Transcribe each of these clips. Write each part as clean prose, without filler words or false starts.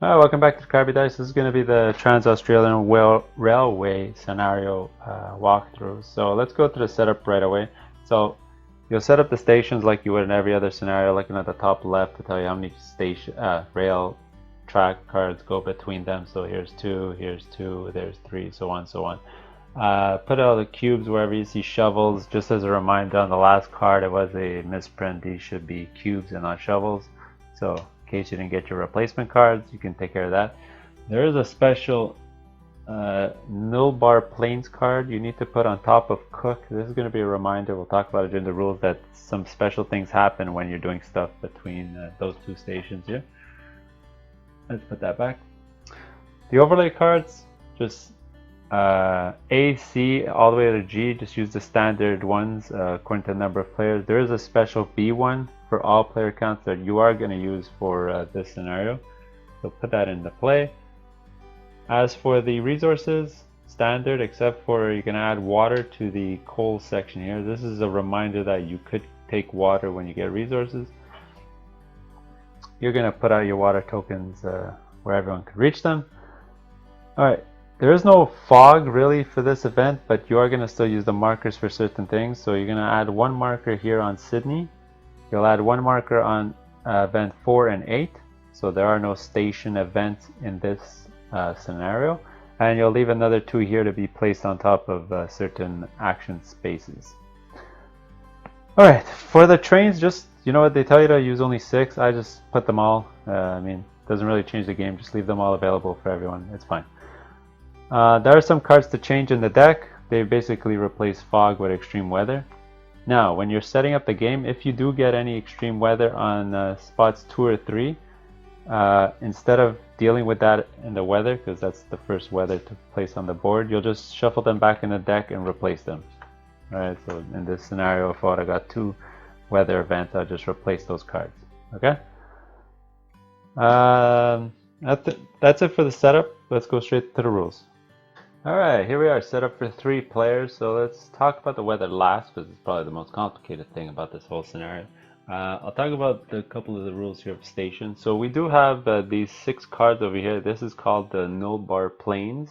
Alright, welcome back to Kirby Dice. This is going to be the Trans-Australian Railway scenario walkthrough. So let's go through the setup right away. So you'll set up the stations like you would in every other scenario, looking at the top left to tell you how many rail track cards go between them. So here's two, there's three, so on, so on. Put all the cubes wherever you see shovels. Just as a reminder, on the last card it was a misprint. These should be cubes and not shovels. So in case you didn't get your replacement cards, you can take care of that. There is a special nil bar planes card you need to put on top of Cook. This is going to be a reminder, we'll talk about it during the rules, that some special things happen when you're doing stuff between those two stations here. Let's put that back. The overlay cards, just A, C, all the way to G, just use the standard ones according to the number of players. There is a special B one for all player counts that you are going to use for this scenario. So put that into play. As for the resources, standard, except for you can add water to the coal section here. This is a reminder that you could take water when you get resources. You're going to put out your water tokens where everyone can reach them. Alright, there is no fog really for this event, but you are going to still use the markers for certain things. So you're going to add one marker here on Sydney. You'll add one marker on event 4 and 8. So there are no station events in this scenario. And you'll leave another 2 here to be placed on top of certain action spaces. Alright, for the trains, just, you know what, they tell you to use only 6. I just put them all. I mean, it doesn't really change the game. Just leave them all available for everyone. It's fine. There are some cards to change in the deck. They basically replace fog with extreme weather. Now, when you're setting up the game, if you do get any extreme weather on spots 2 or 3, instead of dealing with that in the weather, because that's the first weather to place on the board, you'll just shuffle them back in the deck and replace them. Alright, so in this scenario, if I got 2 weather events, I'll just replace those cards. Okay? That's it for the setup. Let's go straight to the rules. Alright, here we are, set up for 3 players. So let's talk about the weather last, because it's probably the most complicated thing about this whole scenario. I'll talk about a couple of the rules here of station. So we do have these 6 cards over here. This is called the null bar plains,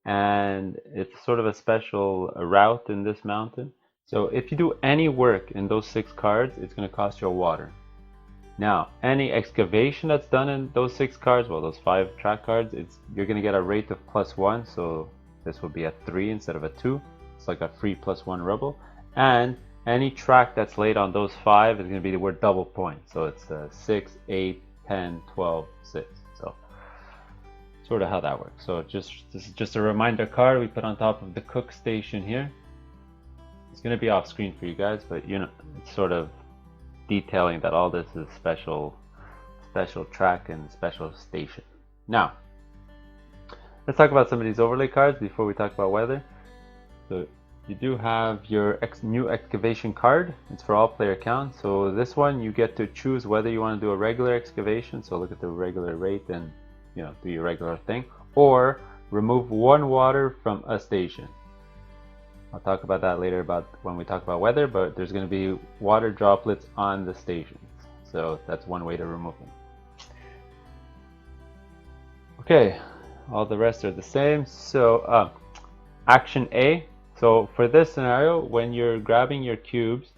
and it's sort of a special route in this mountain. So if you do any work in those 6 cards, it's going to cost you a water. Now, any excavation that's done in those 6 cards, well, those 5 track cards, you're going to get a rate of +1. So this will be a 3 instead of a 2. It's like a free +1 rubble. And any track that's laid on those 5 is going to be the word double point. So it's 6, 8, 10, 12, 6. So sort of how that works. So this is just a reminder card we put on top of the Cook station here. It's going to be off screen for you guys, but you know, it's sort of detailing that all this is special track and special station. Now, let's talk about some of these overlay cards before we talk about weather. So you do have your new excavation card. It's for all player counts. So this one you get to choose whether you want to do a regular excavation, so look at the regular rate and, you know, do your regular thing, or remove 1 water from a station. I'll talk about that later when we talk about weather, but there's going to be water droplets on the stations. So that's one way to remove them. Okay, all the rest are the same. So action A. So for this scenario, when you're grabbing your cubes,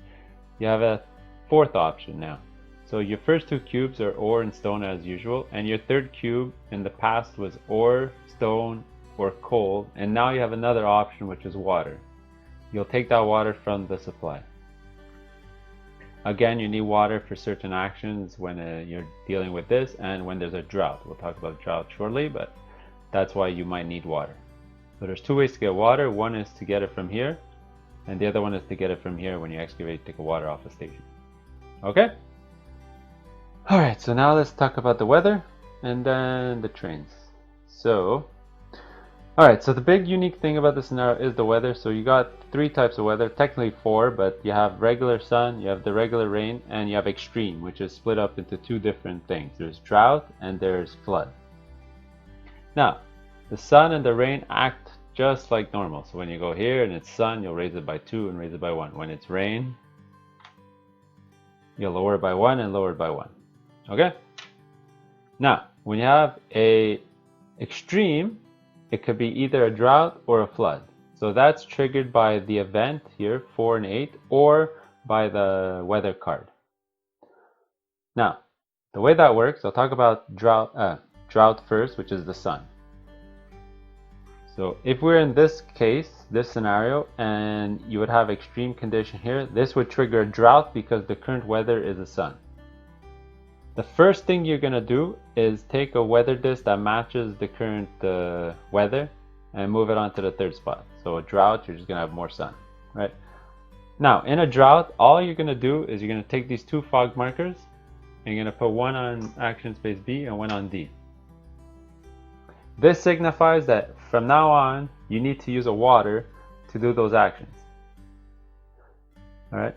you have a 4th option now. So your first 2 cubes are ore and stone as usual, and your 3rd cube in the past was ore, stone, or coal, and now you have another option, which is water. You'll take that water from the supply. Again, you need water for certain actions when you're dealing with this and when there's a drought. We'll talk about drought shortly, but that's why you might need water. So there's 2 ways to get water. One is to get it from here, and the other one is to get it from here when you excavate, take the water off a station. Okay? Alright, so now let's talk about the weather and then the trains. So alright, so the big unique thing about this scenario is the weather. So you got 3 types of weather, technically 4, but you have regular sun, you have the regular rain, and you have extreme, which is split up into 2 different things. There's drought and there's flood. Now, the sun and the rain act just like normal. So when you go here and it's sun, you'll raise it by 2 and raise it by 1. When it's rain, you'll lower it by 1 and lower it by 1. Okay? Now, when you have a extreme, it could be either a drought or a flood. So that's triggered by the event here, 4 and 8, or by the weather card. Now, the way that works, I'll talk about drought first, which is the sun. So if we're in this case, this scenario, and you would have extreme condition here, this would trigger a drought because the current weather is the sun. The first thing you're going to do is take a weather disk that matches the current weather and move it onto the third spot. So a drought, you're just going to have more sun, right? Now, in a drought, all you're going to do is you're going to take these two fog markers and you're going to put one on action space B and one on D. This signifies that from now on, you need to use a water to do those actions. All right.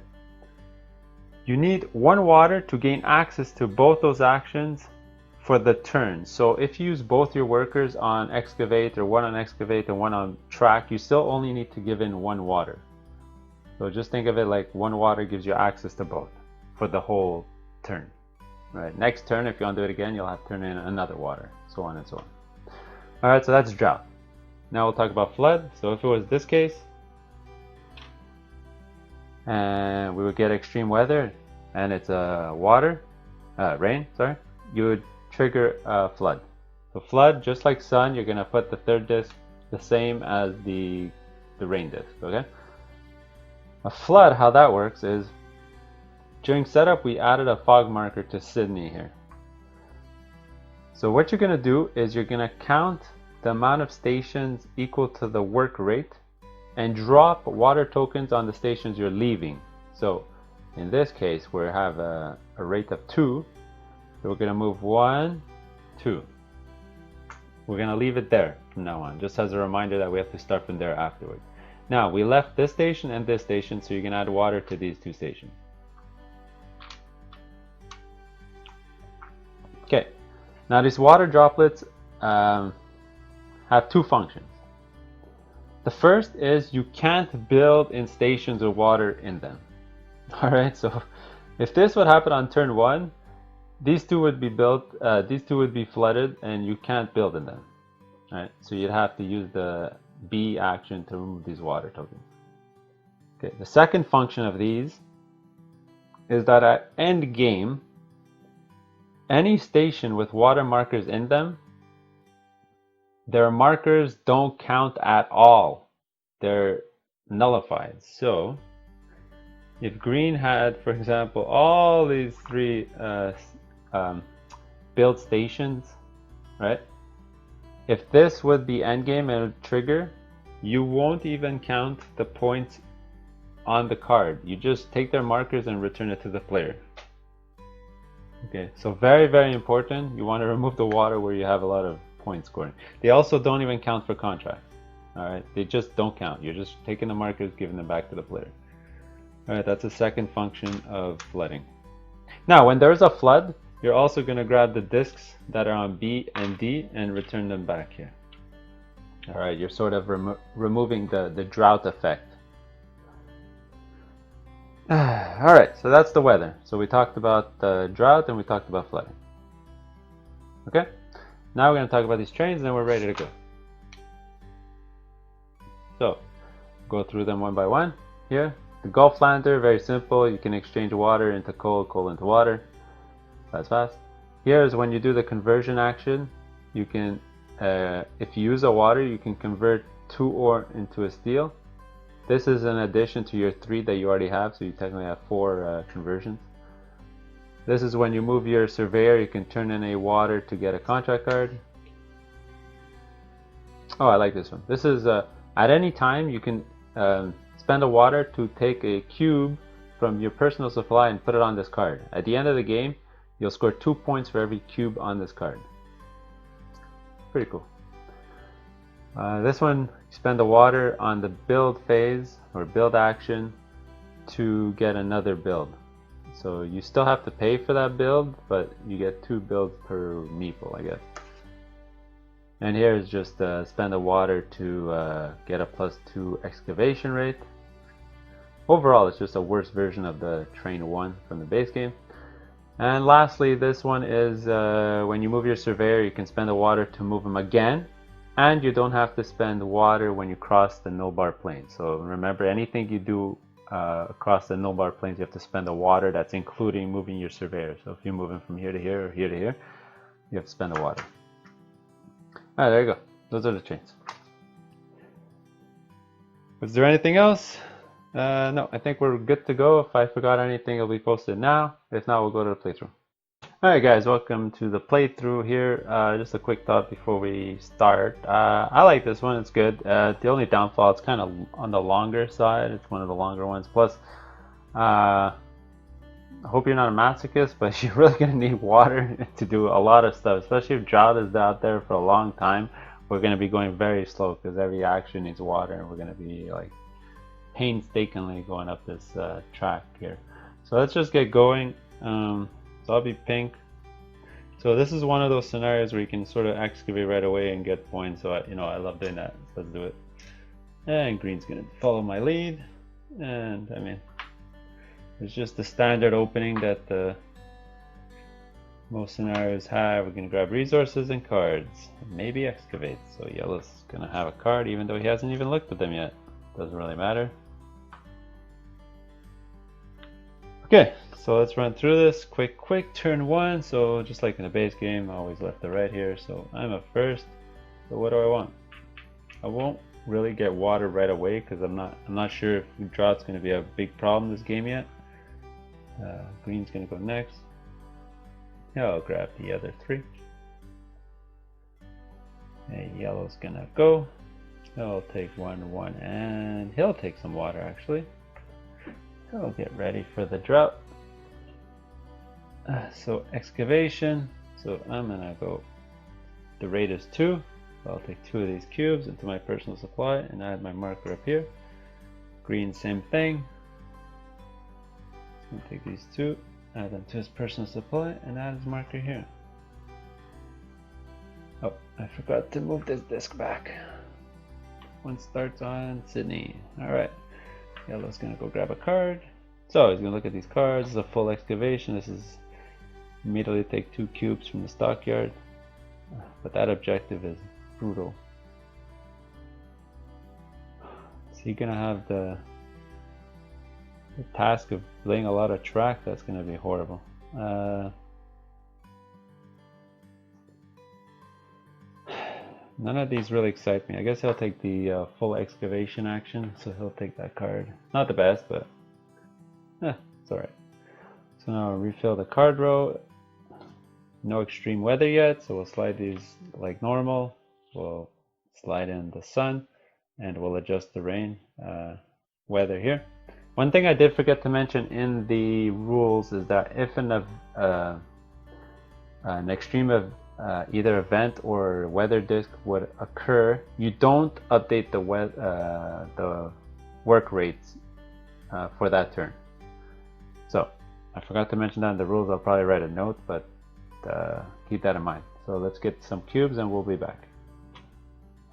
You need one water to gain access to both those actions for the turn. So if you use both your workers on excavate, or one on excavate and one on track, you still only need to give in one water. So just think of it like one water gives you access to both for the whole turn. Right. Next turn, if you want to do it again, you'll have to turn in another water, so on and so on. All right, so that's drought. Now we'll talk about flood. So if it was this case, and we would get extreme weather, and it's rain, sorry, you would trigger a flood. So flood, just like sun, you're gonna put the third disk the same as the rain disk, okay? A flood, how that works is, during setup, we added a fog marker to Sydney here. So what you're gonna do is you're gonna count the amount of stations equal to the work rate and drop water tokens on the stations you're leaving. So in this case, we have a rate of 2. So we're gonna move 1, 2. We're gonna leave it there from now on, just as a reminder that we have to start from there afterward. Now, we left this station and this station, so you can add water to these two stations. Okay, now these water droplets have two functions. The first is you can't build in stations with water in them. Alright, so if this would happen on turn 1, these two would be flooded and you can't build in them. Alright, so you'd have to use the B action to remove these water tokens. Okay, the second function of these is that at end game, any station with water markers in them, their markers don't count at all. They're nullified. So if green had, for example, all these 3 build stations, right? If this would be endgame and it would trigger, you won't even count the points on the card. You just take their markers and return it to the player. Okay, so very, very important. You want to remove the water where you have a lot of point scoring. They also don't even count for contracts. Alright, they just don't count. You're just taking the markers, giving them back to the player. Alright, that's the second function of flooding. Now, when there's a flood, you're also going to grab the discs that are on B and D and return them back here. Alright, you're sort of removing the drought effect. Alright, so that's the weather. So we talked about the drought and we talked about flooding. Okay? Now we're going to talk about these trains and then we're ready to go. So, go through them one by one. Here, the Gulf Lander, very simple. You can exchange water into coal, coal into water. That's fast. Here is when you do the conversion action. You can, if you use a water, you can convert 2 ore into a steel. This is in addition to your 3 that you already have, so you technically have 4 conversions. This is when you move your surveyor, you can turn in a water to get a contract card. Oh, I like this one. This is, at any time you can spend a water to take a cube from your personal supply and put it on this card. At the end of the game, you'll score 2 points for every cube on this card. Pretty cool. This one, you spend the water on the build phase or build action to get another build. So you still have to pay for that build, but you get 2 builds per meeple, I guess. And here is just spend the water to get a +2 excavation rate. Overall, it's just a worse version of the Train 1 from the base game. And lastly, this one is when you move your surveyor, you can spend the water to move him again, and you don't have to spend water when you cross the null-bar plane. So remember, anything you do across the null-bar planes, you have to spend the water. That's including moving your surveyor. So if you move him from here to here or here to here, you have to spend the water. Alright, there you go. Those are the chains. Was there anything else? No, I think we're good to go. If I forgot anything, it'll be posted now. If not, we'll go to the playthrough. Alright guys, welcome to the playthrough here. Just a quick thought before we start. I like this one, it's good. The only downfall, it's kind of on the longer side. It's one of the longer ones. Plus, I hope you're not a masochist, but you're really going to need water to do a lot of stuff. Especially if drought is out there for a long time. We're going to be going very slow because every action needs water, and we're going to be like painstakingly going up this track here. So let's just get going. So I'll be pink. So this is one of those scenarios where you can sort of excavate right away and get points. So I love doing that. So let's do it. And green's gonna follow my lead. And I mean, it's just the standard opening that most scenarios have. We're gonna grab resources and cards. Maybe excavate. So yellow's gonna have a card even though he hasn't even looked at them yet. Doesn't really matter. Okay, so let's run through this quick. Turn one. So just like in the base game, I always left to right here. So I'm up first. So what do I want? I won't really get water right away because I'm not sure if drought's going to be a big problem this game yet. Green's going to go next. Yeah, I'll grab the other three. And yellow's going to go. I'll take one, and he'll take some water actually. I'll get ready for the drought. So excavation. So I'm gonna go. The rate is 2. So I'll take 2 of these cubes into my personal supply and add my marker up here. Green, same thing. So I'm gonna take these 2, add them to his personal supply, and add his marker here. Oh, I forgot to move this disc back. One starts on Sydney. Alright. Yellow's gonna go grab a card. So he's gonna look at these cards. This is a full excavation. This is immediately take 2 cubes from the stockyard. But that objective is brutal. Is he gonna have the task of laying a lot of track? That's gonna be horrible. None of these really excite me. I guess he'll take the full excavation action, so he'll take that card. Not the best, but it's alright. So now I'll refill the card row. No extreme weather yet, so we'll slide these like normal. We'll slide in the sun, and we'll adjust the rain weather here. One thing I did forget to mention in the rules is that if an extreme of either event or weather disk would occur, you don't update the work rates for that turn. So I forgot to mention that in the rules. I'll probably write a note, but keep that in mind. So let's get some cubes and we'll be back.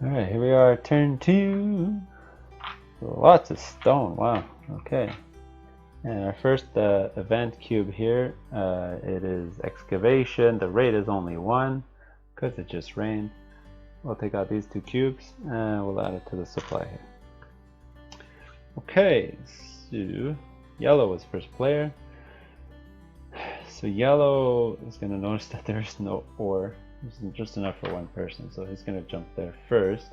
Alright, here we are, turn 2. So lots of stone, wow, okay. And our first event cube here, it is excavation. The rate is only 1 because it just rained. We'll take out these 2 cubes and we'll add it to the supply here. Okay, so yellow is first player. So yellow is going to notice that there's no ore. This is just enough for one person, so he's going to jump there first.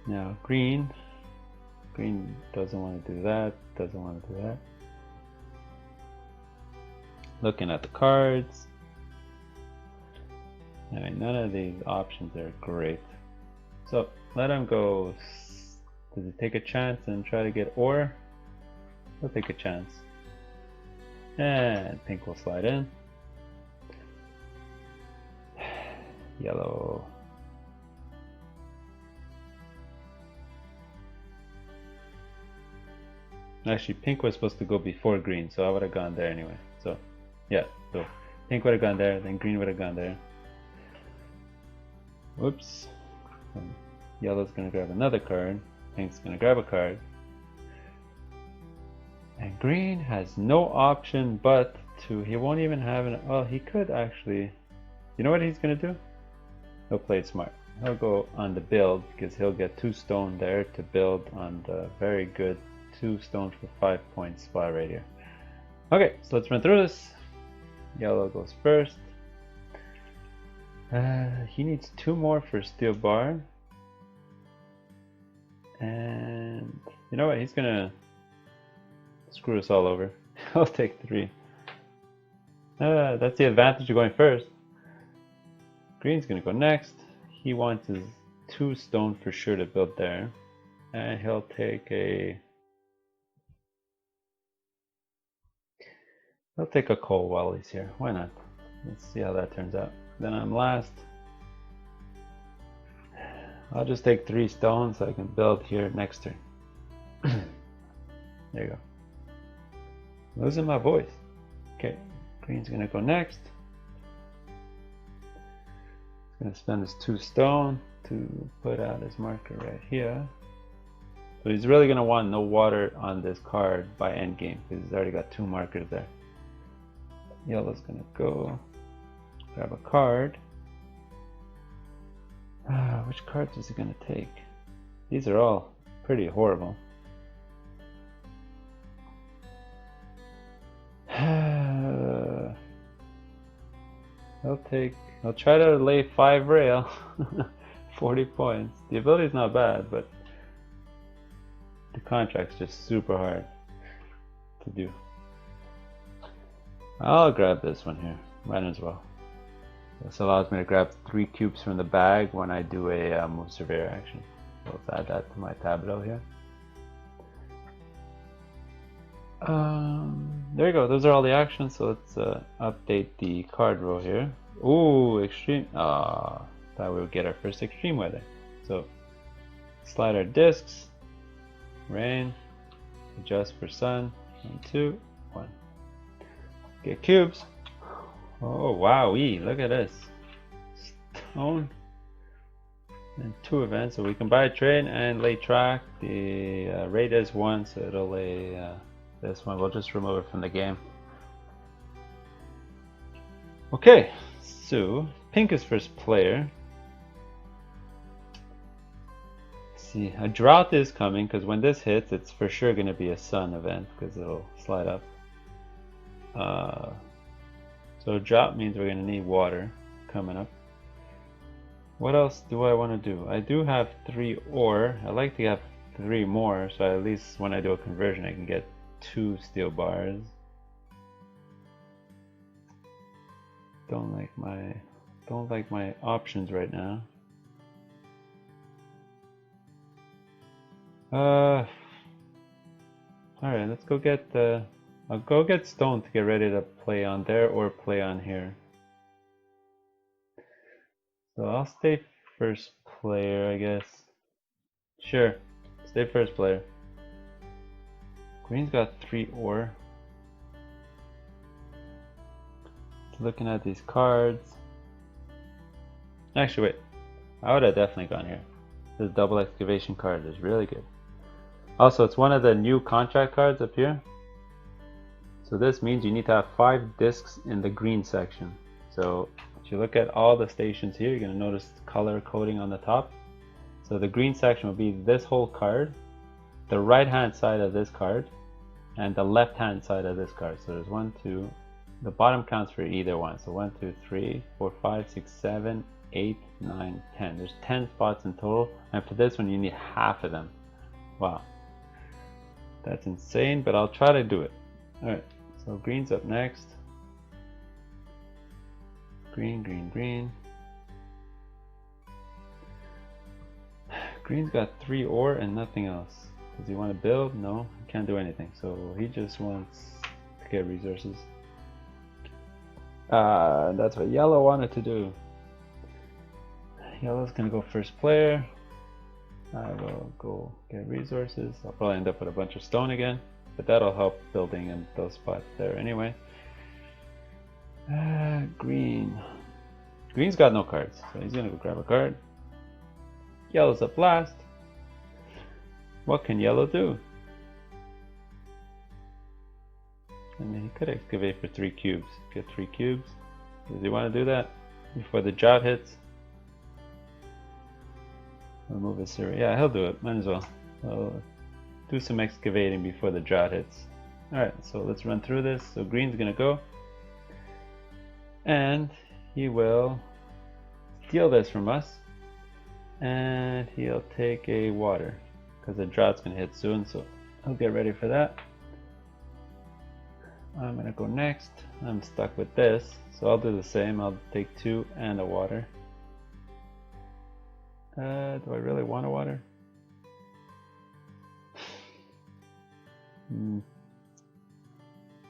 Now green doesn't want to do that, Looking at the cards. I mean, none of these options are great. So let him go. Does he take a chance and try to get ore? He'll take a chance. And pink will slide in. Yellow. Actually, pink was supposed to go before green, so I would have gone there anyway. So, yeah, so pink would have gone there, then green would have gone there. Whoops. Yellow's gonna grab another card. Pink's gonna grab a card. And Green has no option but to, he won't even have an, well, he could actually, you know what he's gonna do? He'll play it smart. He'll go on the build because he'll get 2 stone there to build on the very good 2 stone for 5 points spot right here. Okay, so let's run through this. Yellow goes first. He needs 2 more for steel bar. And you know what? He's gonna screw us all over. I'll take 3. That's the advantage of going first. Green's gonna go next. He wants his 2 stone for sure to build there. And he'll take a coal while he's here. Why not? Let's see how that turns out. Then I'm last. I'll just take 3 stones so I can build here next turn. There you go. Losing my voice. Okay, Green's gonna go next. He's gonna spend his 2 stone to put out his marker right here. So he's really gonna want no water on this card by endgame because he's already got 2 markers there. Yellow's gonna go grab a card. Which cards is he gonna take? These are all pretty horrible. I'll try to lay 5 rail. 40 points. The ability's not bad, but the contract's just super hard to do. I'll grab this one here. Might as well. This allows me to grab 3 cubes from the bag when I do a move surveyor action. So let's add that to my tableau here. There you go. Those are all the actions. So let's update the card row here. Ooh, extreme. Thought we would get our first extreme weather. So slide our discs. Rain. Adjust for sun. 1, 2, 1. Get cubes. Oh wowee, look at this. Stone. And 2 events, so we can buy a train and lay track. The rate is 1, so it'll lay this one. We'll just remove it from the game. Okay, so pink is first player. Let's see, a drought is coming because when this hits, it's for sure going to be a sun event because it'll slide up. So drought means we're going to need water coming up. What else do I want to do? I do have 3 ore. I like to have 3 more, so at least when I do a conversion I can get 2 steel bars. Don't like my options right now. Alright, let's go get I'll go get stone to get ready to play on there or play on here. So I'll stay first player, I guess. Sure, stay first player. Green's got 3 ore. Looking at these cards. Actually, wait. I would have definitely gone here. This double excavation card is really good. Also, it's one of the new contract cards up here. So this means you need to have 5 discs in the green section. So if you look at all the stations here, you're going to notice color coding on the top. So the green section will be this whole card, the right hand side of this card, and the left hand side of this card. So there's 1, 2, the bottom counts for either one. So 1, 2, 3, 4, 5, 6, 7, 8, 9, 10. There's 10 spots in total, and for this one you need half of them. Wow, that's insane, but I'll try to do it. Alright, so green's up next. Green, green, green. Green's got 3 ore and nothing else. Does he want to build? No, he can't do anything. So he just wants to get resources. That's what yellow wanted to do. Yellow's gonna go first player. I will go get resources. I'll probably end up with a bunch of stone again, but that'll help building in those spots there anyway. Green. Green's got no cards, so he's gonna go grab a card. Yellow's up last. What can yellow do? And he could excavate for 3 cubes. Get 3 cubes. Does he want to do that before the drought hits? Remove his sewer. Yeah, he'll do it. Might as well. I'll do some excavating before the drought hits. Alright, so let's run through this. So green's gonna go. And he will steal this from us. And he'll take a water. Because the drought's gonna hit soon, so I'll get ready for that. I'm gonna go next. I'm stuck with this, so I'll do the same. I'll take 2 and a water. Do I really want a water? No.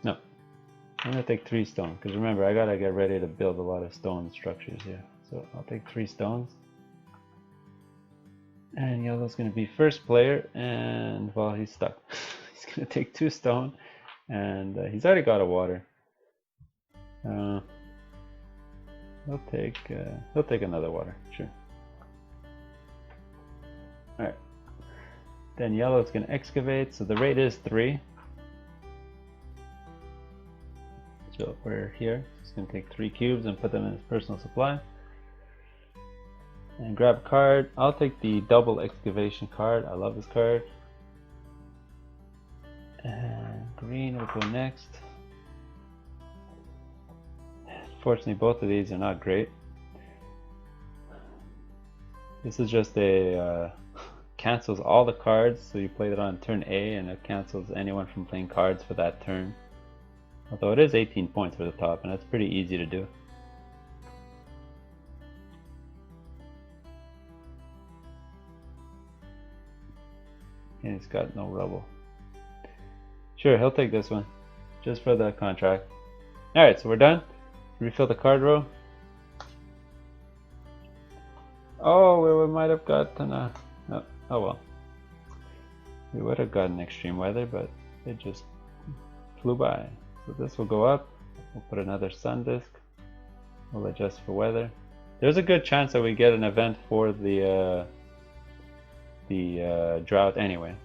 I'm gonna take 3 stone, because remember, I gotta get ready to build a lot of stone structures here. So I'll take 3 stones. And yellow's gonna be first player, and well, he's stuck. He's gonna take 2 stone, and he's already got a water. He'll take another water, sure. Alright. Then yellow's gonna excavate, so the rate is 3. So we're here. He's gonna take 3 cubes and put them in his personal supply. And grab a card. I'll take the double excavation card. I love this card. And green will go next. Unfortunately, both of these are not great. This is just a cancels all the cards, so you play it on turn A and it cancels anyone from playing cards for that turn. Although it is 18 points for the top, and that's pretty easy to do. And he's got no rubble. Sure, he'll take this one, just for the contract. Alright, so we're done. Refill the card row. Oh, we might have gotten a... Oh, oh well. We would have gotten extreme weather, but it just flew by. So this will go up. We'll put another sun disk. We'll adjust for weather. There's a good chance that we get an event for the drought anyway.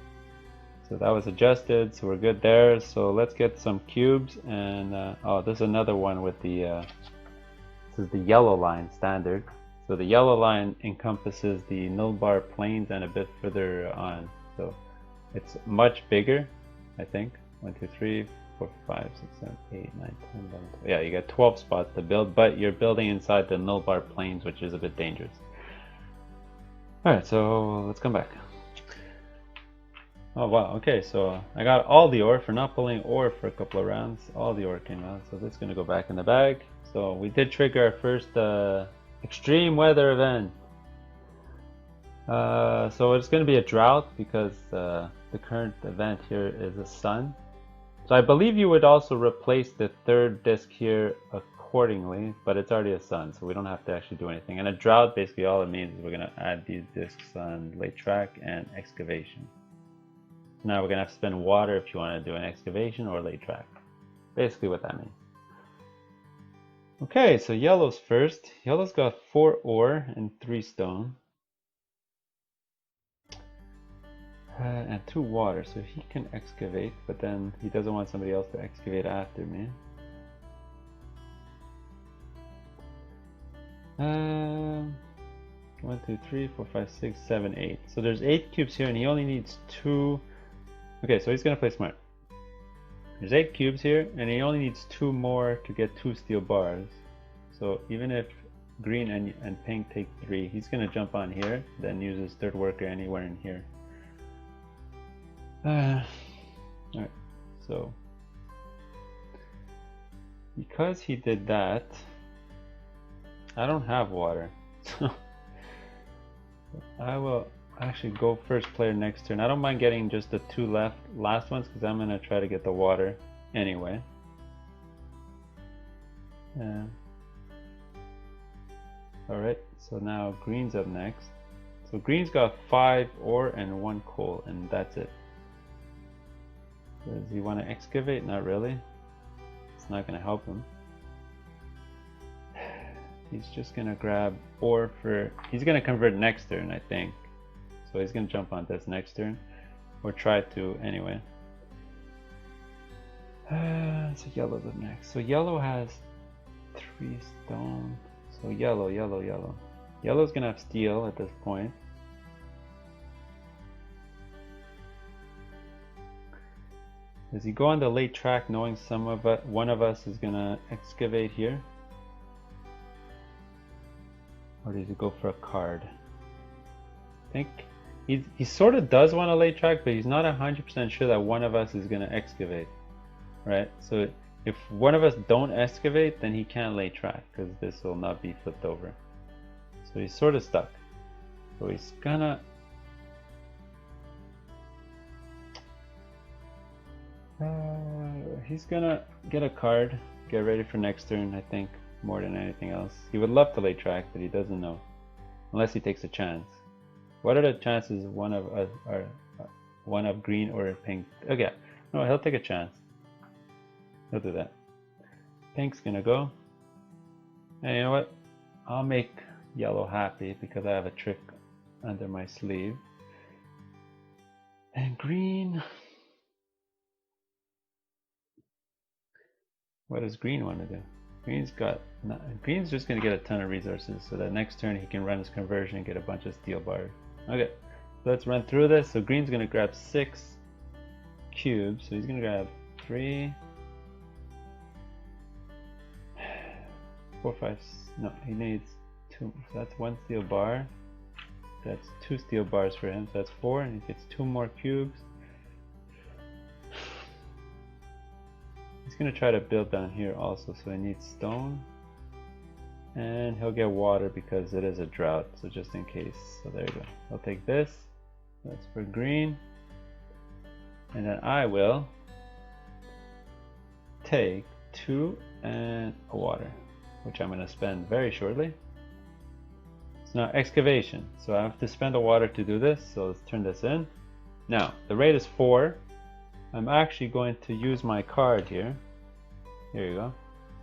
So that was adjusted, so we're good there. So let's get some cubes, and oh, there's another one with the this is the yellow line standard. So the yellow line encompasses the Nulbar Plains and a bit further on. So it's much bigger, I think. 1, 2, 3, 4, 5, 6, 7, 8, 9, 10, 11, 12. Yeah, you got 12 spots to build, but you're building inside the Nulbar Plains, which is a bit dangerous. Alright, so let's come back. Oh wow, okay, so I got all the ore for not pulling ore for a couple of rounds. All the ore came out, so this is going to go back in the bag. So we did trigger our first extreme weather event. So it's going to be a drought because the current event here is a sun. So I believe you would also replace the third disc here accordingly, but it's already a sun, so we don't have to actually do anything. And a drought, basically all it means is we're going to add these discs on late track and excavation. Now we're going to have to spend water if you want to do an excavation or late track. Basically what that means. Okay, so yellow's first. Yellow's got 4 ore and 3 stone. And 2 water, so he can excavate, but then he doesn't want somebody else to excavate after me. 1, 2, 3, 4, 5, 6, 7, 8. So there's 8 cubes here, and he only needs 2. Okay, so he's gonna play smart. There's 8 cubes here, and he only needs 2 more to get 2 steel bars. So even if green and pink take 3, he's gonna jump on here, then use his third worker anywhere in here. Alright, so because he did that, I don't have water, so I will actually go first player next turn. I don't mind getting just the 2 last ones, because I'm gonna try to get the water anyway. Alright, so now green's up next. So green's got 5 ore and 1 coal, and that's it. Does he want to excavate? Not really. It's not going to help him. He's just going to grab ore for... He's going to convert next turn, I think. So he's going to jump on this next turn. Or try to, anyway. So yellow's up next. So yellow has 3 stone. So yellow. Yellow's gonna have steel at this point. Does he go on the late track knowing one of us is gonna excavate here? Or does he go for a card? I think he sort of does want a late track, but he's not 100% sure that one of us is gonna excavate. Right? So if one of us don't excavate, then he can't lay track because this will not be flipped over. So he's sort of stuck. So he's gonna get a card, get ready for next turn, I think, more than anything else. He would love to lay track, but he doesn't know. Unless he takes a chance. What are the chances one of us are one of green or pink? Okay, no, he'll take a chance. He'll do that. Pink's gonna go. And you know what? I'll make yellow happy because I have a trick under my sleeve. And green. What does green want to do? Green's just gonna get a ton of resources, so that next turn he can run his conversion and get a bunch of steel bars. Okay, so let's run through this. So green's gonna grab 6 cubes. So he's gonna grab 3, 4, 5. No, he needs 2. So that's 1 steel bar. That's 2 steel bars for him. So that's 4, and he gets 2 more cubes. He's gonna try to build down here also, so he needs stone. And he'll get water because it is a drought, so just in case. So there you go. I'll take this. That's for green. And then I will take 2 and a water, which I'm gonna spend very shortly. So now excavation. So I have to spend a water to do this, so let's turn this in. Now, the rate is 4. I'm actually going to use my card here. Here you go.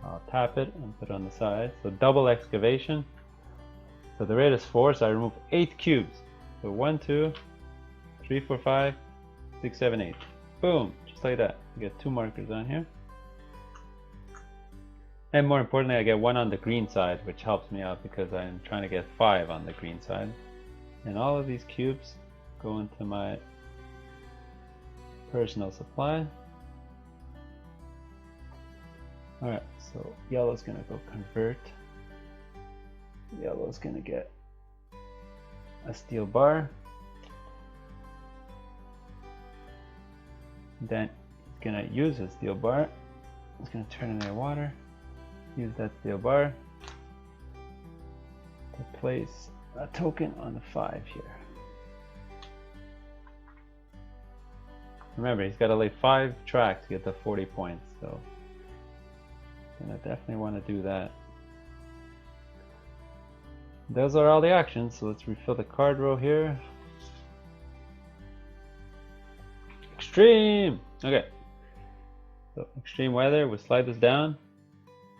I'll tap it and put it on the side. So double excavation. So the rate is 4, so I remove 8 cubes. So 1, 2, 3, 4, 5, 6, 7, 8. Boom! Just like that. I get 2 markers on here. And more importantly, I get 1 on the green side, which helps me out because I'm trying to get 5 on the green side. And all of these cubes go into my personal supply. Alright, so yellow's gonna go convert. Yellow's gonna get a steel bar. Then he's gonna use his steel bar. He's gonna turn in their water. Use that steel bar to place a token on the 5 here. Remember, he's got to lay 5 tracks to get the 40 points, so I definitely want to do that. Those are all the actions, so let's refill the card row here. Extreme! Okay, so extreme weather, we'll slide this down.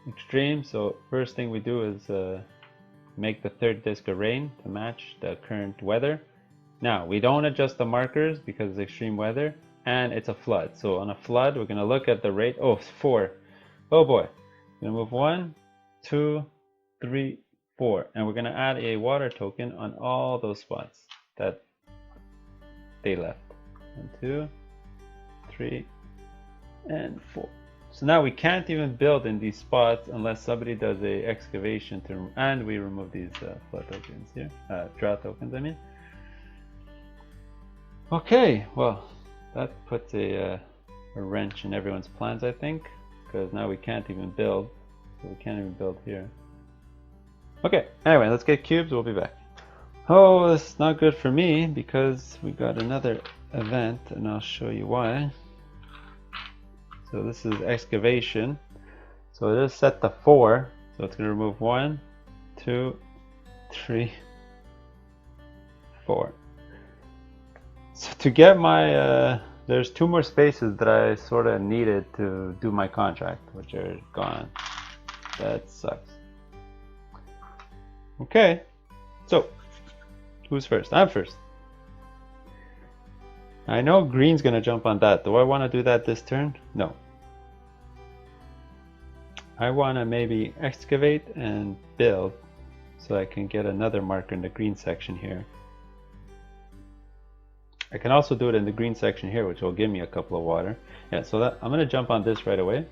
Extreme, so first thing we do is make the 3rd disc a rain to match the current weather. Now, we don't adjust the markers because it's extreme weather. And it's a flood. So on a flood, we're going to look at the rate. Oh, it's 4. Oh boy. We're going to move 1, 2, 3, 4. And we're going to add a water token on all those spots that they left. 1, 2, 3, and 4. So now we can't even build in these spots unless somebody does a excavation to, and we remove these flood tokens here. Drought tokens, I mean. Okay, well. That puts a wrench in everyone's plans, I think, because now we can't even build. So we can't even build here. Okay, anyway, let's get cubes. We'll be back. Oh, this is not good for me because we got another event, and I'll show you why. So this is excavation. So it is set to 4. So it's going to remove 1, 2, 3, 4. So to get my, there's 2 more spaces that I sort of needed to do my contract, which are gone. That sucks. Okay, so who's first? I'm first. I know green's gonna jump on that. Do I want to do that this turn? No. I want to maybe excavate and build so I can get another marker in the green section here. I can also do it in the green section here, which will give me a couple of water. Yeah, so that I'm going to jump on this right away.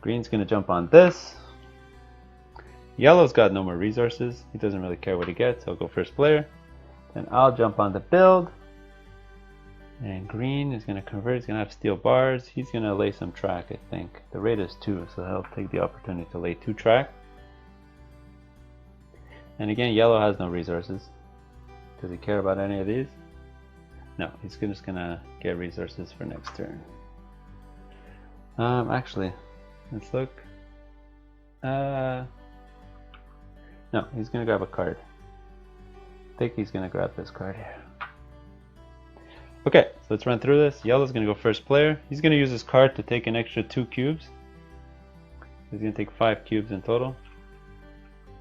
Green's going to jump on this. Yellow's got no more resources. He doesn't really care what he gets. I'll go first player. Then I'll jump on the build. And green is going to convert. He's going to have steel bars. He's going to lay some track, I think. The rate is 2, so he'll take the opportunity to lay 2 track. And again, yellow has no resources. Does he care about any of these? No, he's just going to get resources for next turn. Actually, let's look. No, he's going to grab a card. I think he's going to grab this card here. Okay, so let's run through this. Yellow's going to go first player. He's going to use his card to take an extra 2 cubes. He's going to take 5 cubes in total.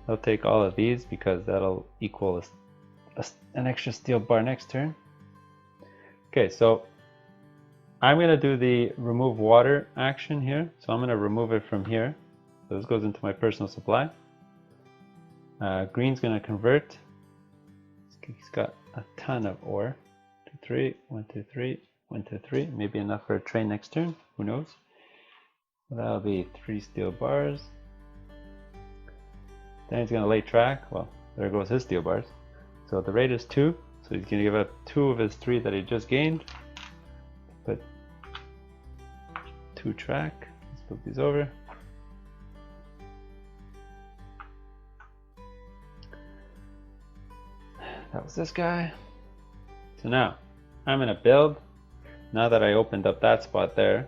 He'll take all of these because that'll equal an extra steel bar next turn. Okay, so I'm going to do the remove water action here. So I'm going to remove it from here. So this goes into my personal supply. Green's going to convert. He's got a ton of ore. 2, 3, 1, 2, 3, 1, 2, 3. Maybe enough for a train next turn. Who knows? So that'll be 3 steel bars. Then he's going to lay track. Well, there goes his steel bars. So the rate is 2. So he's going to give up 2 of his 3 that he just gained. Put 2 track. Let's flip these over. That was this guy. So now I'm going to build. Now that I opened up that spot there,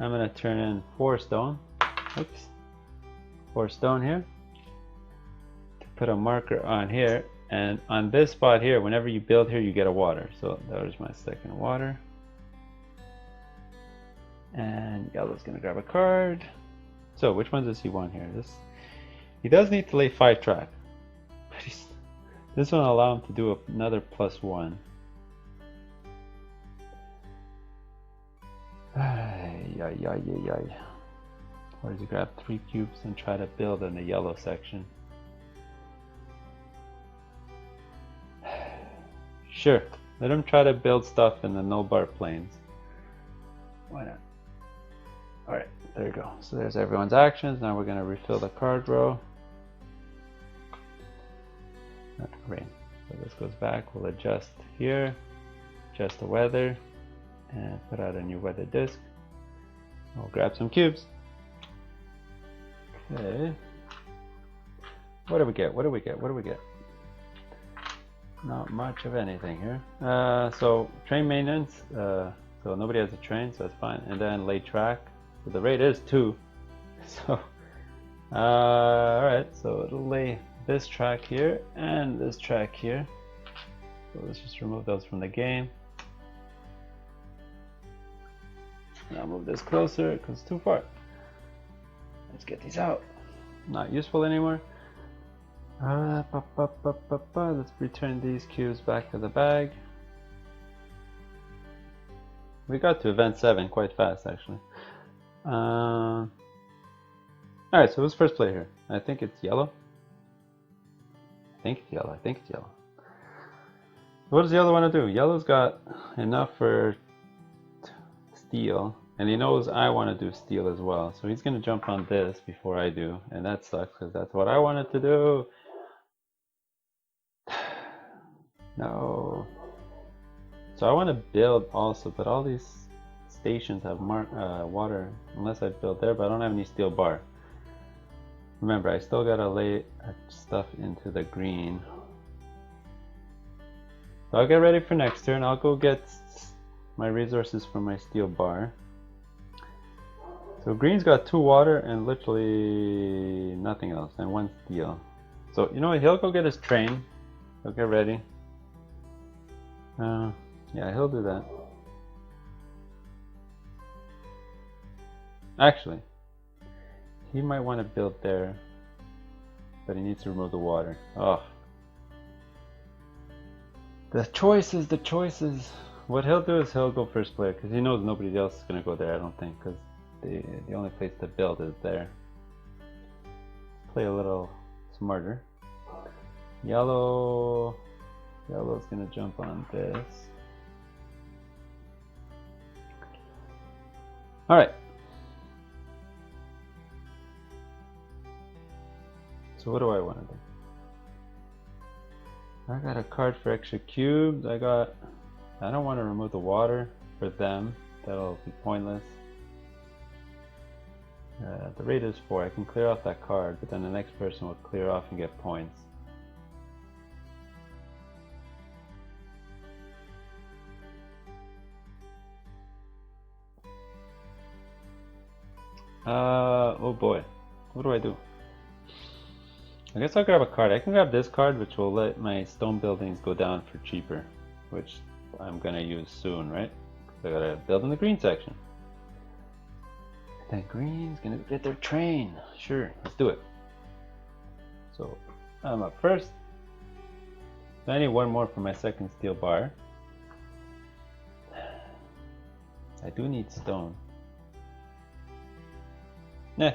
I'm going to turn in 4 stone. Oops. 4 stone here. To put a marker on here. And on this spot here, whenever you build here, you get a water. So there's my second water. And yellow's going to grab a card. So which ones does he want here? He does need to lay 5 track. This one will allow him to do another +1. Or does he grab 3 cubes and try to build in the yellow section? Sure, let him try to build stuff in the no bar plains. Why not? Alright, there you go. So there's everyone's actions. Now we're going to refill the card row. Not rain. So this goes back. We'll adjust here, adjust the weather, and put out a new weather disk. We'll grab some cubes. Okay. What do we get? What do we get? What do we get? Not much of anything here. So train maintenance. So nobody has a train, so that's fine. And then lay track. So the rate is 2. So alright, so it'll lay this track here and this track here. So let's just remove those from the game. Now move this closer because it's too far. Let's get these out. Not useful anymore. Let's return these cubes back to the bag. We got to event 7 quite fast actually. Alright, so who's first player here? I think it's yellow. I think it's yellow. What does yellow want to do? Yellow's got enough for steel, and he knows I want to do steel as well. So he's going to jump on this before I do, and that sucks because that's what I wanted to do. No. So I want to build also, but all these stations have water, unless I build there, but I don't have any steel bar. Remember, I still gotta lay stuff into the green. So I'll get ready for next turn. I'll go get my resources from my steel bar. So green's got 2 water and literally nothing else, and 1 steel. So you know what, he'll go get his train. He'll get ready. Yeah, he'll do that. Actually, he might want to build there, but he needs to remove the water. Oh. The choices, the choices. What he'll do is he'll go first player, because he knows nobody else is going to go there, I don't think, because the only place to build is there. Play a little smarter. Yellow's gonna jump on this. All right. So what do I want to do? I got a card for extra cubes. I don't want to remove the water for them. That'll be pointless. The rate is 4. I can clear off that card, but then the next person will clear off and get points. Oh boy. What do I do? I guess I'll grab a card. I can grab this card, which will let my stone buildings go down for cheaper, which I'm gonna use soon, right? So I gotta build in the green section. Then green's gonna get their train. Sure, let's do it. So I'm up first. So I need one more for my second steel bar. I do need stone. Nah,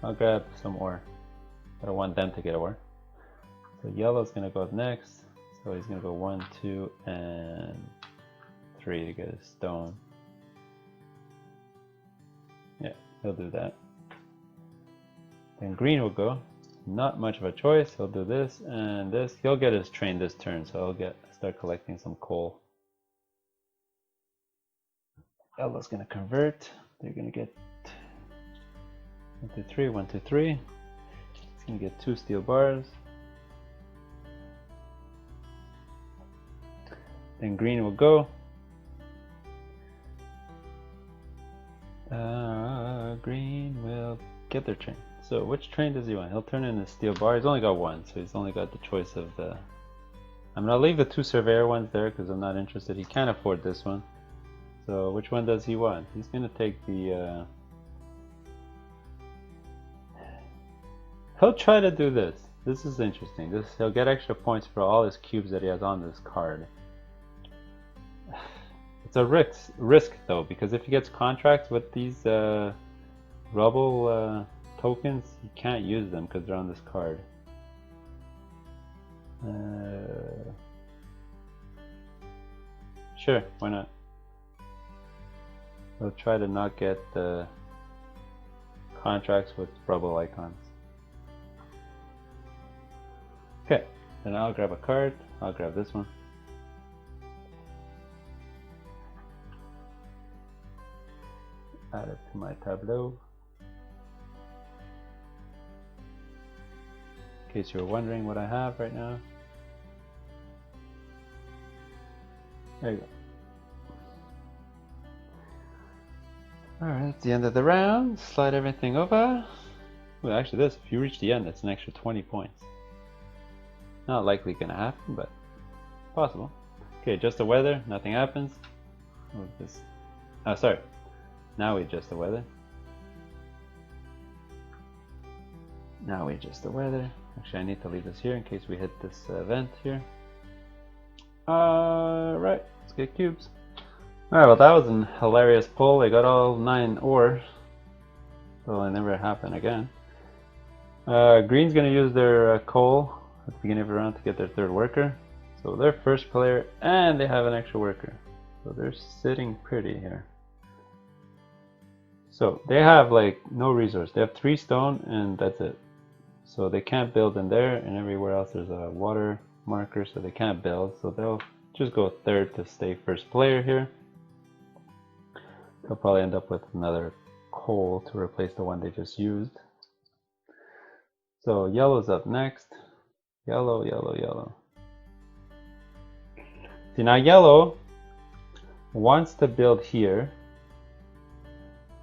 I'll grab some ore. I don't want them to get ore. So yellow's gonna go up next. So he's gonna go 1, 2, and 3 to get a stone. Yeah, he'll do that. Then green will go. Not much of a choice. He'll do this and this. He'll get his train this turn, so I'll start collecting some coal. Yellow's gonna convert. They're gonna get 1, 2, 3, 1, 2, 3. It's gonna get 2 steel bars. Then green will go. Green will get their train. So which train does he want? He'll turn in a steel bar. He's only got 1, so he's only got the choice of the... I'm gonna leave the 2 surveyor ones there because I'm not interested. He can't afford this one. So which one does he want? He's gonna take the... He'll try to do this. This is interesting. He'll get extra points for all his cubes that he has on this card. It's a risk though, because if he gets contracts with these rubble tokens, he can't use them because they're on this card. Sure, why not? He'll try to not get the contracts with rubble icons. Okay, then I'll grab a card. I'll grab this one. Add it to my tableau. In case you're wondering what I have right now. There you go. Alright, it's the end of the round. Slide everything over. Well, actually if you reach the end, that's an extra 20 points. Not likely gonna happen, but possible. Okay, adjust the weather, nothing happens. Move this. Oh, sorry. Now we adjust the weather. Now we adjust the weather. Actually, I need to leave this here in case we hit this event here. Right, let's get cubes. Alright, well that was an hilarious pull. They got all 9 ore. So it never happen again. Green's gonna use their coal at the beginning of the round to get their 3rd worker. So they're first player and they have an extra worker. So they're sitting pretty here. So they have like no resource. They have 3 stone and that's it. So they can't build in there, and everywhere else there's a water marker, so they can't build. So they'll just go 3rd to stay first player here. They'll probably end up with another coal to replace the one they just used. So yellow's up next. Yellow, yellow, yellow. See, now yellow wants to build here,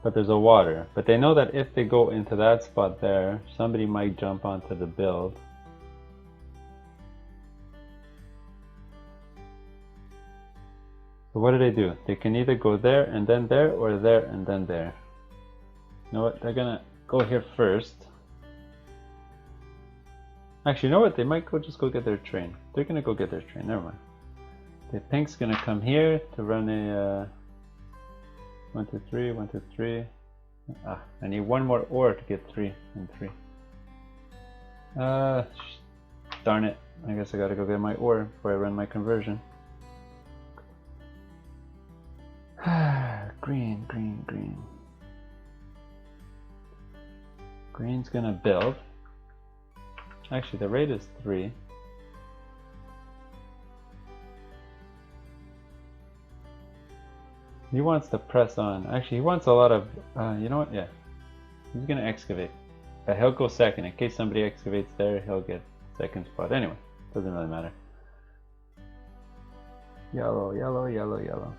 but there's a water. But they know that if they go into that spot there, somebody might jump onto the build. So what do? They can either go there and then there, or there and then there. You know what? They're gonna go here first. Actually, you know what? They might just go get their train. They're gonna go get their train. Never mind. The pink's gonna come here to run a 1, 2, 3, 1, 2, 3. Ah, I need one more ore to get 3 and 3. Darn it. I guess I gotta go get my ore before I run my conversion. Green, green, green. Green's gonna build. Actually, the rate is 3. He wants to press on. Actually, he wants a lot of, you know what? Yeah. He's gonna excavate. But he'll go second. In case somebody excavates there, he'll get second spot. Anyway, doesn't really matter. Yellow, yellow, yellow, yellow.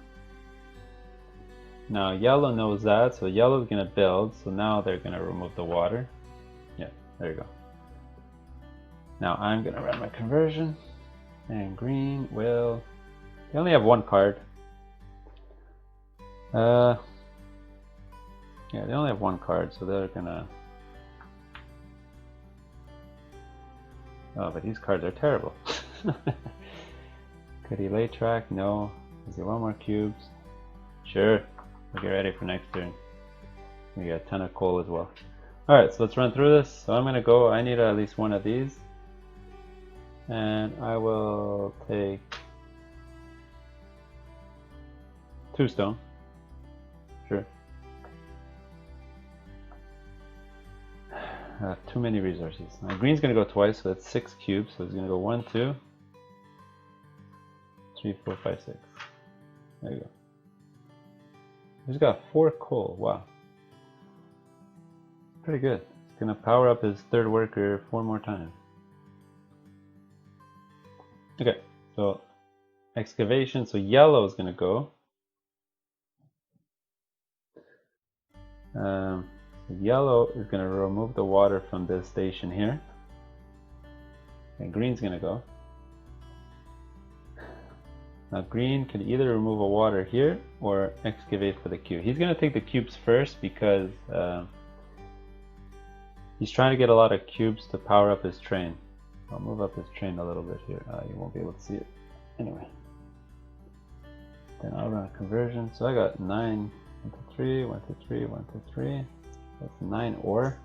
Now, yellow knows that, so yellow's gonna build. So now they're gonna remove the water. Yeah, there you go. Now I'm gonna run my conversion. And green will... They only have 1 card. Yeah, they only have 1 card, so they're gonna... Oh, but these cards are terrible. Could he lay track? No. Does he want more cubes? Sure. We'll get ready for next turn. We got a ton of coal as well. Alright, so let's run through this. So I'm gonna go, I need at least 1 of these. And I will take 2 stone. Sure. Too many resources. Now green's gonna go twice, so that's 6 cubes. So it's gonna go 1, 2, 3, 4, 5, 6. There you go. He's got 4 coal. Wow. Pretty good. He's gonna power up his 3rd worker 4 more times. Okay, so excavation. So yellow is gonna go. Yellow is going to remove the water from this station here. And green's going to go. Now green can either remove a water here or excavate for the cube. He's going to take the cubes first because he's trying to get a lot of cubes to power up his train. I'll move up his train a little bit here. You won't be able to see it. Anyway. Then I'll run a conversion. So I got 9, 1, 2, 3, 1, 2, 3, 1, 2, 3. That's 9 ore.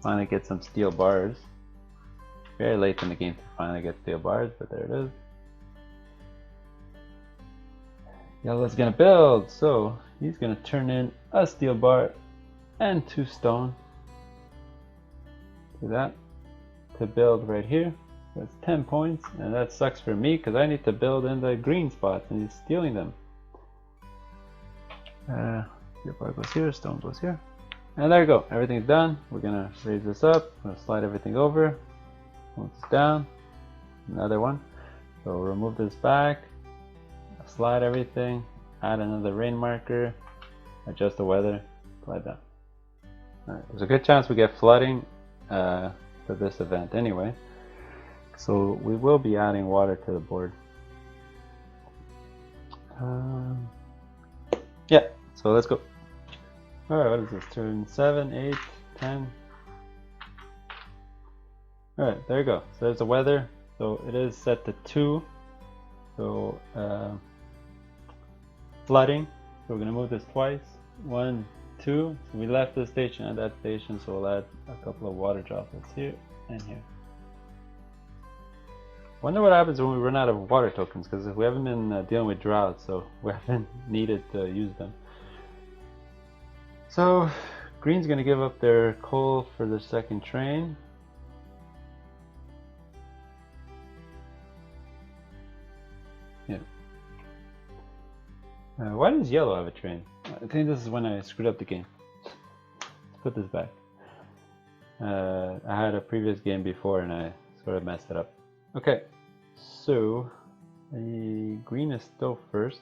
Finally get some steel bars. Very late in the game to finally get steel bars, but there it is. Yellow's gonna build, so he's gonna turn in a steel bar and 2 stone. Do that to build right here. That's 10 points, and that sucks for me because I need to build in the green spots and he's stealing them. Steel bar goes here, stone goes here. And there you go, everything's done. We're gonna raise this up, we're gonna slide everything over. Move this down, another one. So remove this back, slide everything, add another rain marker, adjust the weather, slide down. Alright, there's a good chance we get flooding for this event anyway. So we will be adding water to the board. Yeah, so let's go. Alright, what is this? Turn 7, 8, 10. Alright, there you go. So there's the weather. So it is set to 2. So flooding. So we're going to move this twice. 1, 2. So we left this station and that station, so we'll add a couple of water droplets here and here. Wonder what happens when we run out of water tokens, because we haven't been dealing with drought, so we haven't needed to use them. So green's gonna give up their coal for the 2nd train. Yeah. Why does yellow have a train? I think this is when I screwed up the game. Let's put this back. I had a previous game before and I sort of messed it up. Okay, so the green is still first.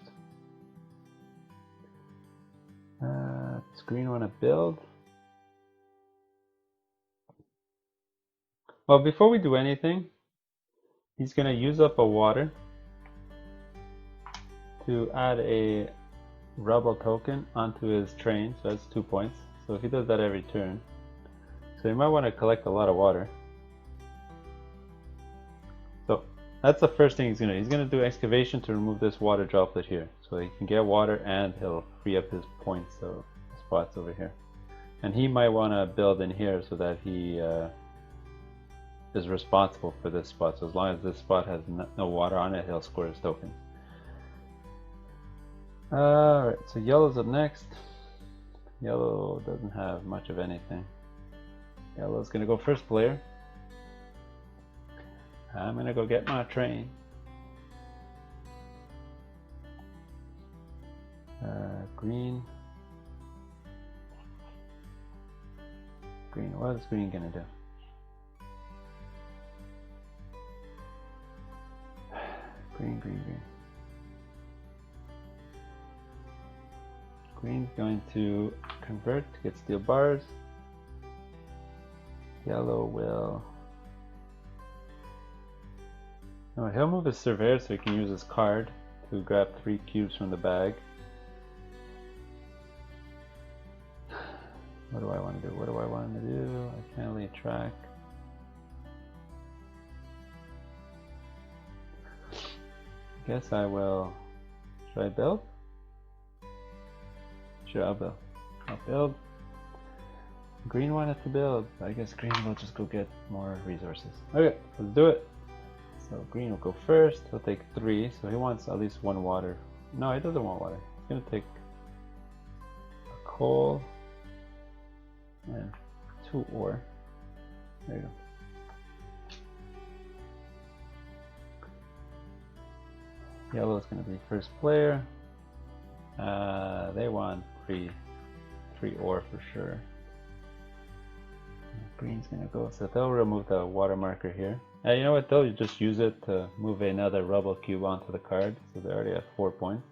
Does green want to build? Well, before we do anything, he's going to use up a water to add a rubble token onto his train, so that's 2 points. So if he does that every turn, so you might want to collect a lot of water. So that's the first thing he's gonna do. He's gonna do excavation to remove this water droplet here, so he can get water and he'll free up his points, so spots over here. And he might want to build in here so that he is responsible for this spot. So as long as this spot has no water on it, he'll score his tokens. Alright, so yellow's up next. Yellow doesn't have much of anything. Yellow's gonna go first player. I'm gonna go get my train. Green. Green, what is green gonna do? Green, green, green. Green's going to convert to get steel bars. Yellow will... No, he'll move his surveyor so he can use his card to grab 3 cubes from the bag. What do I want to do? What do I want to do? I can't leave track. Guess I will... Should I build? Sure, I'll build. I'll build. Green wanted to build. I guess green will just go get more resources. Okay, let's do it. So green will go first. He'll take 3. So he wants at least 1 water. No, he doesn't want water. He's gonna take a coal and 2 ore. There you go. Yellow is going to be first player. They want 3 ore for sure. Green's going to go, so they'll remove the water marker here. You know what, they'll just use it to move another rubble cube onto the card, so they already have 4 points.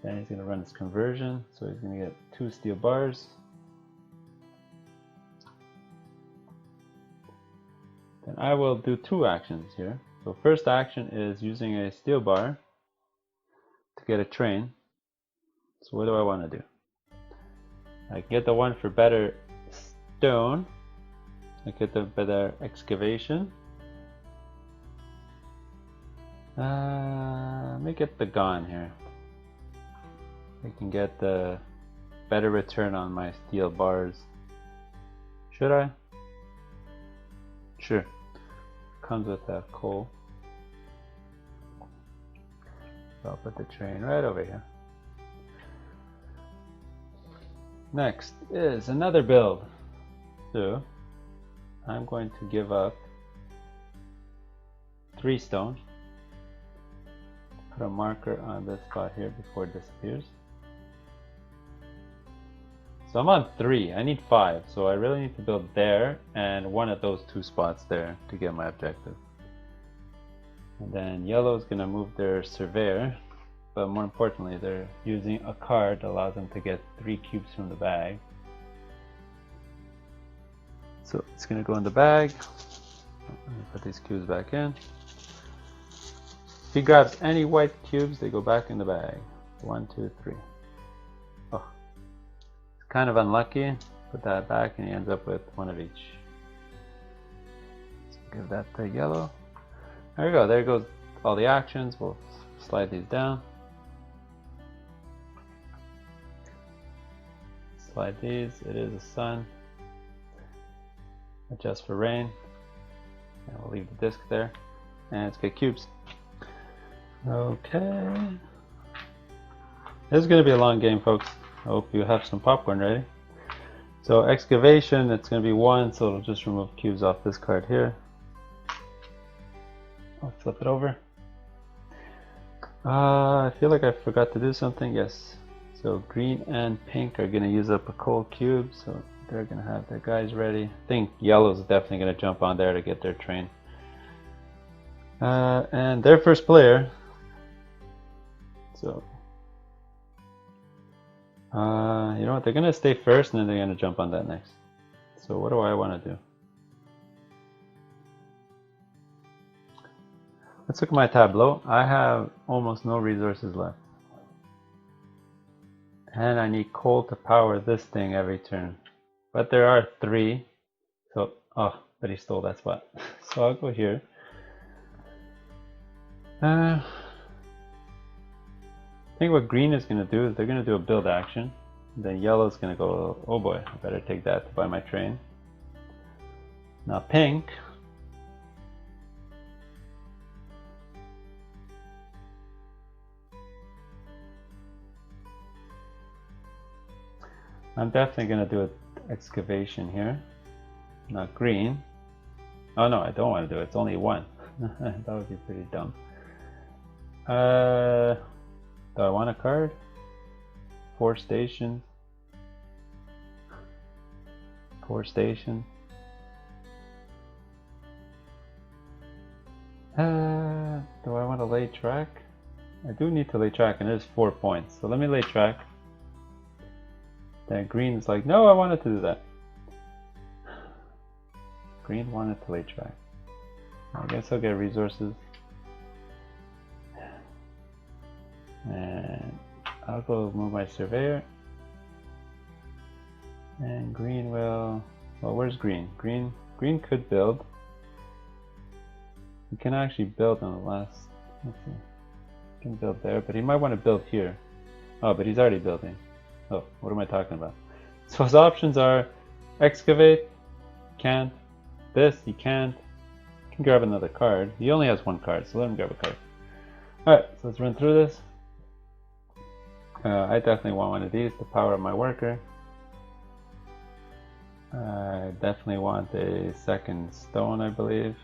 Then he's going to run his conversion, so he's going to get 2 steel bars. Then I will do 2 actions here. So first action is using a steel bar to get a train. So what do I want to do? I can get the one for better stone. I get the better excavation. Make it the gone here. I can get the better return on my steel bars. Should I? Sure. Comes with that coal. So I'll put the train right over here. Next is another build. So I'm going to give up 3 stone. Put a marker on this spot here before it disappears. So I'm on 3. I need 5. So I really need to build there and one of those 2 spots there to get my objective. And then yellow is going to move their surveyor. But more importantly, they're using a card that allows them to get 3 cubes from the bag. So it's going to go in the bag. Let me put these cubes back in. If he grabs any white cubes, they go back in the bag. 1, 2, 3. Oh, it's kind of unlucky. Put that back and he ends up with 1 of each. So give that to yellow. There we go. There goes all the actions. We'll slide these down. Slide these. It is a sun. Adjust for rain. And we'll leave the disc there. And let's get cubes. Okay. This is going to be a long game, folks. I hope you have some popcorn ready. So excavation, it's going to be 1, so it'll just remove cubes off this card here. I'll flip it over. I feel like I forgot to do something. Yes. So green and pink are going to use up a coal cube, so they're going to have their guys ready. I think yellow's definitely going to jump on there to get their train. And their first player. So, you know what? They're going to stay first and then they're going to jump on that next. So what do I want to do? Let's look at my tableau. I have almost no resources left. And I need coal to power this thing every turn. But there are 3. So, oh, but he stole that spot. So I'll go here. I think what green is going to do is they're going to do a build action. Then yellow is going to go, oh boy, I better take that to buy my train. Now pink. I'm definitely going to do an excavation here. Not green. Oh no, I don't want to do it. It's only one. That would be pretty dumb. Do I want a card? 4 stations. 4 stations. Do I want to lay track? I do need to lay track, and there's 4 points. So let me lay track. Then green's like, no, I wanted to do that. Green wanted to lay track. I guess I'll get resources. And I'll go move my surveyor. And green will, well, where's green? Green could build. He can actually build on the last, let's see. He can build there, but he might want to build here. Oh, but he's already building. Oh, what am I talking about? So his options are excavate, can't, this, he can't. He can grab another card. He only has 1 card, so let him grab a card. Alright, so let's run through this. I definitely want one of these to power up my worker. I definitely want a second stone, I believe.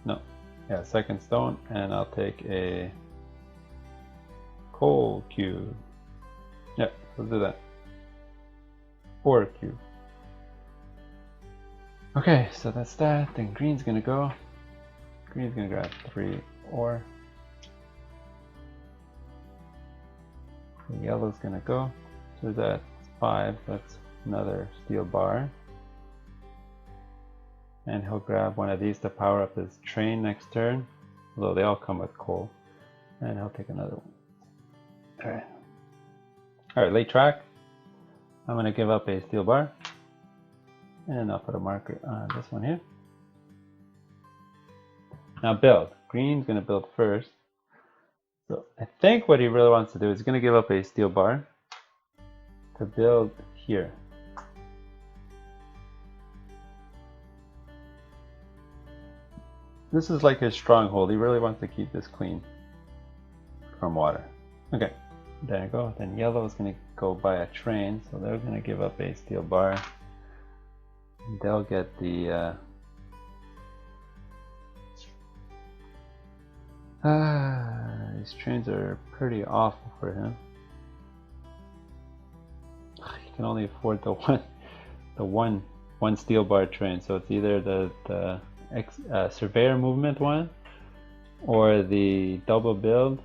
No, yeah, second stone, and I'll take a coal cube. Yeah, we'll do that. Ore cube. Okay, so that's that. Then green's gonna go. Green's gonna grab 3 ore. The yellow's gonna go. So that's 5. That's another steel bar. And he'll grab one of these to power up his train next turn. Although they all come with coal. And he'll take another one. Alright. Alright, late track. I'm gonna give up a steel bar. And I'll put a marker on this one here. Now build. Green's gonna build first. So I think what he really wants to do is he's gonna give up a steel bar to build here. This is like his stronghold. He really wants to keep this clean from water. Okay, there you go. Then yellow is going to go buy a train, so they're going to give up a steel bar. They'll get the these trains are pretty awful for him. He can only afford the one steel bar train, so it's either the surveyor movement one or the double build.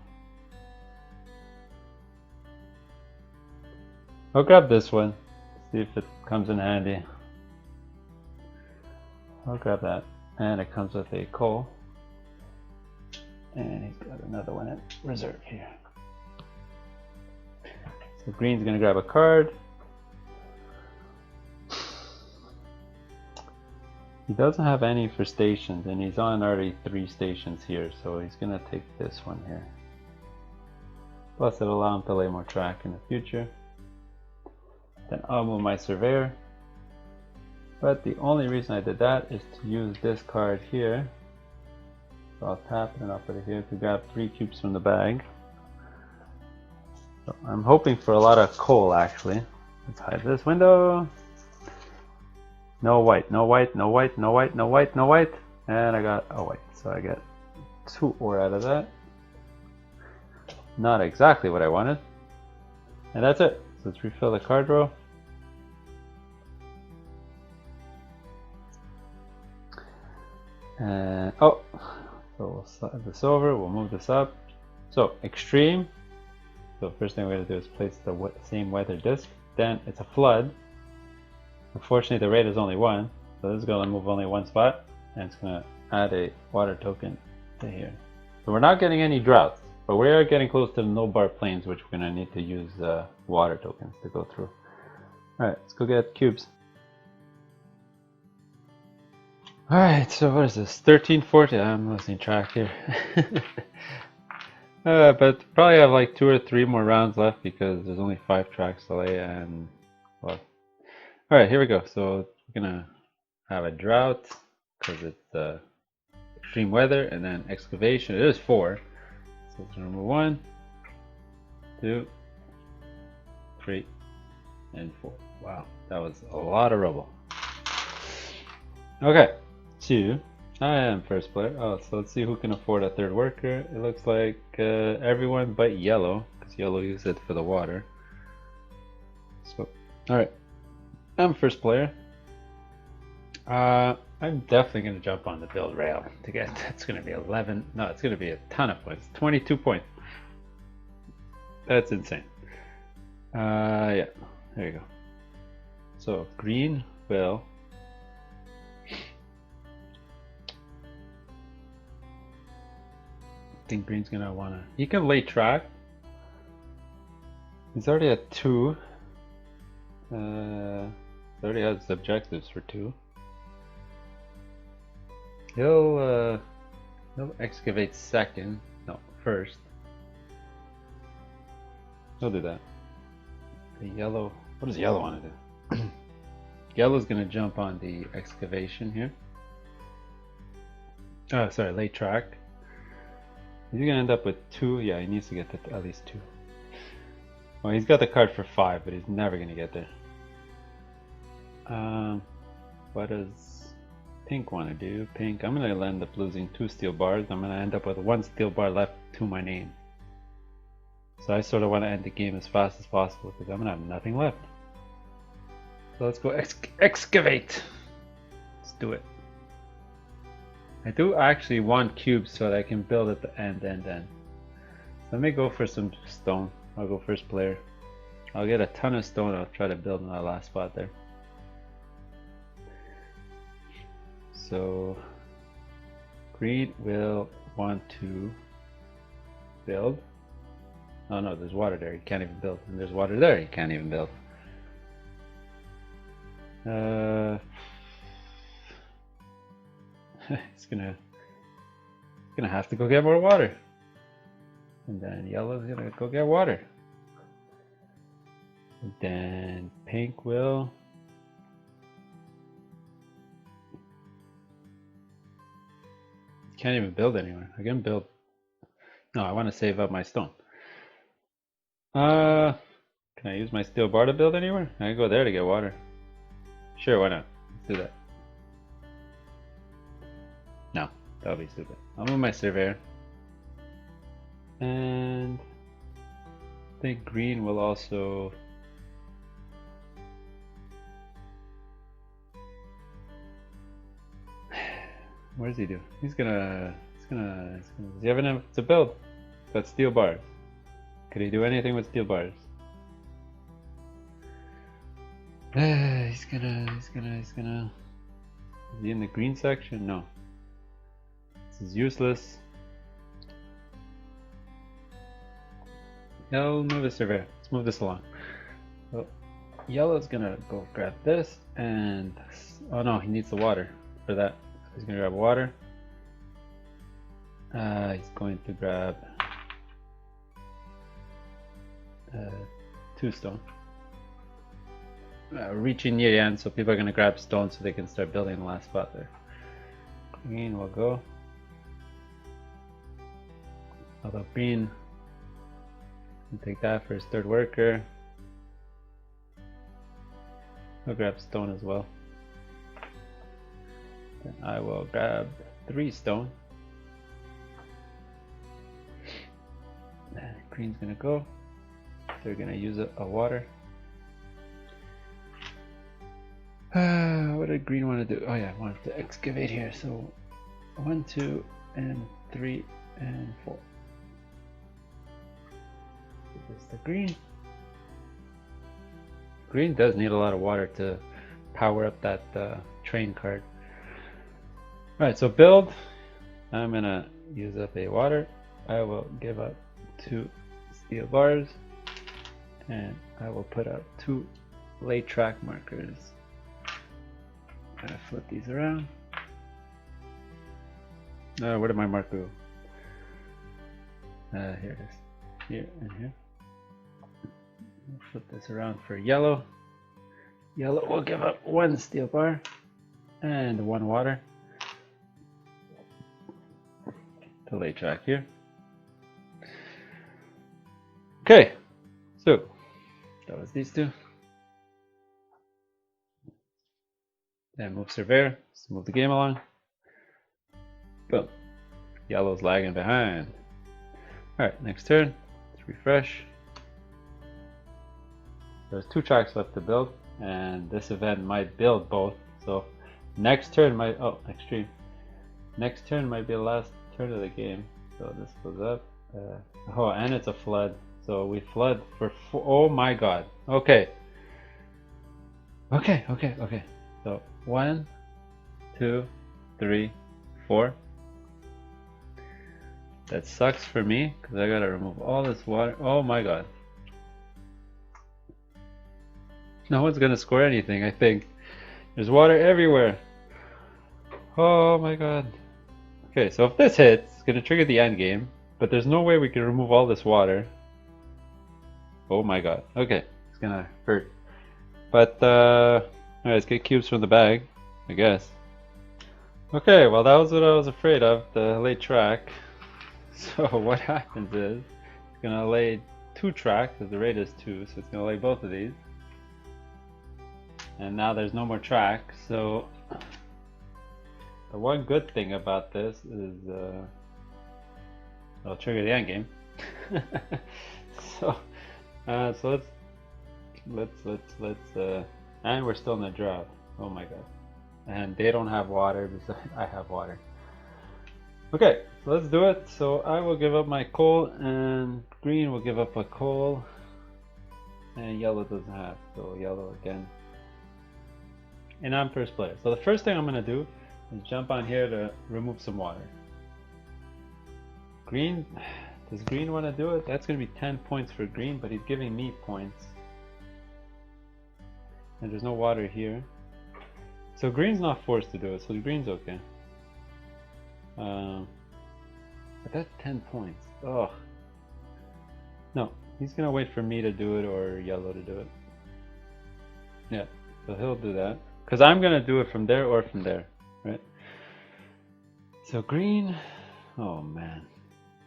I'll grab this one, see if it comes in handy. I'll grab that, and it comes with a coal, and he's got another one in reserve here. So green's gonna grab a card. He doesn't have any for stations, and he's on already 3 stations here, so he's gonna take this one here. Plus it'll allow him to lay more track in the future. Then I'll move my surveyor. But the only reason I did that is to use this card here. So I'll tap it and I'll put it here to grab 3 cubes from the bag. So I'm hoping for a lot of coal actually. Let's hide this window. No white, no white, no white, no white, no white, no white. And I got a white. So I get 2 ore out of that. Not exactly what I wanted. And that's it. So let's refill the card row. And oh, so we'll slide this over, we'll move this up. So extreme. So first thing we're going to do is place the same weather disk. Then it's a flood. Unfortunately the rate is only 1, so this is going to move only 1 spot, and it's going to add a water token to here. So we're not getting any droughts, but we are getting close to the no bar plains, which we're going to need to use water tokens to go through. Alright, let's go get cubes. Alright, so what is this? 1340? I'm losing track here. But probably have like 2 or 3 more rounds left because there's only 5 tracks to lay and well. Alright, here we go. So we're gonna have a drought because it's extreme weather, and then excavation. It is 4. So it's number 1, 2, 3, and 4. Wow, that was a lot of rubble. Okay, 2. I am first player. Oh, so let's see who can afford a 3rd worker. It looks like everyone but yellow, because yellow used it for the water. So, alright. I'm first player. I'm definitely going to jump on the build rail to get, it's going to be 11, no, it's going to be a ton of points, 22 points. That's insane. Yeah, there you go. So, green will I think green's gonna wanna. He can lay track. He's already at 2. He already has objectives for 2. He'll excavate second. No, first. He'll do that. The yellow. What does yellow want to do? Yellow's gonna jump on the excavation here. Oh, sorry, lay track. He's gonna end up with 2. Yeah, he needs to get to at least 2. Well, he's got the card for 5, but he's never gonna get there. What does pink want to do? Pink, I'm gonna end up losing 2 steel bars. I'm gonna end up with 1 steel bar left to my name. So I sort of want to end the game as fast as possible because I'm gonna have nothing left. So let's go excavate. Let's do it. I do actually want cubes so that I can build at the end. So let me go for some stone. I'll go first player. I'll get a ton of stone. I'll try to build in that last spot there. So green will want to build. Oh no, there's water there. You can't even build. And there's water there. You can't even build. It's gonna have to go get more water, and then yellow's gonna go get water, and then pink will can't even build anywhere. I can build. No, I want to save up my stone. Can I use my steel bar to build anywhere? I can go there to get water. Sure, why not? Let's do that. No, that would be stupid. I'll move my surveyor. And I think green will also what does he do? He's gonna does he have enough to build? Got steel bars. Could he do anything with steel bars? He's gonna is he in the green section? No. This is useless. No, move the surveyor. Let's move this along. So, yellow's gonna go grab this and oh no, he needs the water for that. So he's gonna grab water. He's going to grab 2 stone. Reaching near the end, so people are gonna grab stone so they can start building the last spot there. Green will go. Although green can take that for his 3rd worker. I'll grab stone as well. Then I will grab 3 stone. And green's gonna go. They're gonna use a water. What did green want to do? Oh yeah, I wanted to excavate here. So 1, 2, and 3, and 4. This is the green. Green does need a lot of water to power up that train card. Alright, so build. I'm gonna use up a water. I will give up 2 steel bars, and I will put up 2 lay track markers. I'm gonna flip these around. Where did my mark go? Here it is. Here and here. We'll flip this around for yellow. Yellow will give up 1 steel bar and 1 water. Delay track here. Okay, so that was these two. Then move surveyor, let's move the game along. Boom. Yellow's lagging behind. Alright, next turn. Let's refresh. There's 2 tracks left to build, and this event might build both. So next turn might extreme. Next turn might be the last turn of the game. So this goes up. Oh, and it's a flood. So we flood for oh my god. Okay. Okay. So 1, 2, 3, 4. That sucks for me because I gotta remove all this water. Oh my god. No one's gonna score anything, I think. There's water everywhere. Oh my god. Okay, so if this hits, it's gonna trigger the end game, but there's no way we can remove all this water. Oh my god. Okay, it's gonna hurt. But alright, let's get cubes from the bag, I guess. Okay, well that was what I was afraid of, the late track. So what happens is, it's gonna lay 2 tracks, because the rate is 2, so it's gonna lay both of these. And now there's no more track, so the one good thing about this is I'll trigger the end game. So let's and we're still in the drought. Oh my god. And they don't have water, besides I have water. Okay, so let's do it. So I will give up my coal, and green will give up a coal, and yellow doesn't have, so yellow again. And I'm first player. So the first thing I'm gonna do is jump on here to remove some water. Green, does green want to do it? That's gonna be 10 points for green, but he's giving me points. And there's no water here. So green's not forced to do it, so green's okay. But that's 10 points. Oh. No, he's gonna wait for me to do it or yellow to do it. Yeah, so he'll do that. Because I'm gonna do it from there or from there, right? So green, oh man,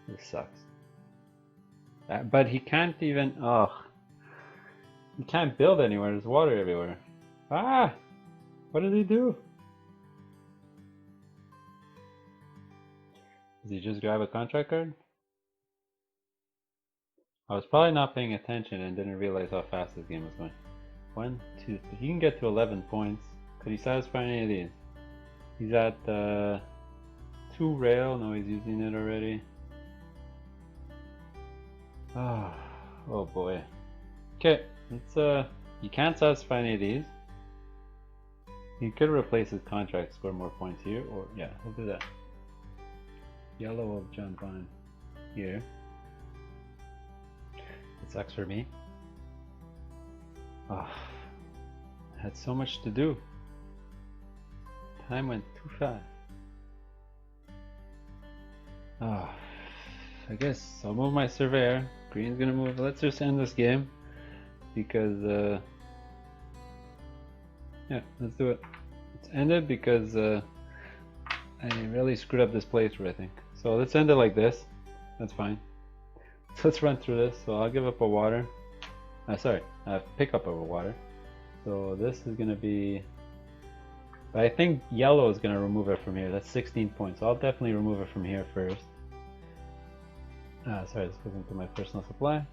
this sucks. But he can't even, he can't build anywhere, there's water everywhere. Ah, what did he do? Did he just grab a contract card? I was probably not paying attention and didn't realize how fast this game was going. 1, 2, 3. He can get to 11 points. Could he satisfy any of these? He's at 2 rail. No, he's using it already. Oh boy. Okay, let's he can't satisfy any of these. He could replace his contract, score more points here, or yeah, he'll do that. Yellow will jump on here. It sucks for me. I had so much to do. Time went too fast. I guess I'll move my surveyor. Green's gonna move. Let's just end this game because yeah, let's do it. Let's end it because I really screwed up this playthrough, I think. So let's end it like this. That's fine. So let's run through this. So I'll give up a water. Pick up a water. So this is gonna be. But I think yellow is gonna remove it from here. That's 16 points. So I'll definitely remove it from here first. Sorry, this goes into my personal supply.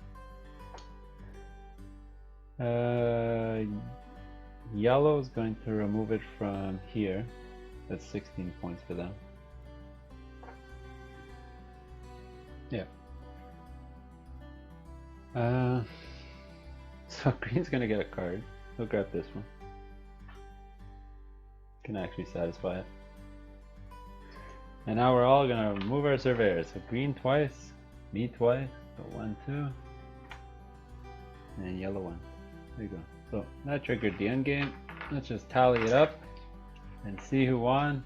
Yellow is going to remove it from here. That's 16 points for them. Yeah. So green's gonna get a card. He'll grab this one. Can actually satisfy it. And now we're all gonna remove our surveyors. So green twice, me twice, so 1, 2, and yellow 1. There you go. So that triggered the end game. Let's just tally it up and see who won.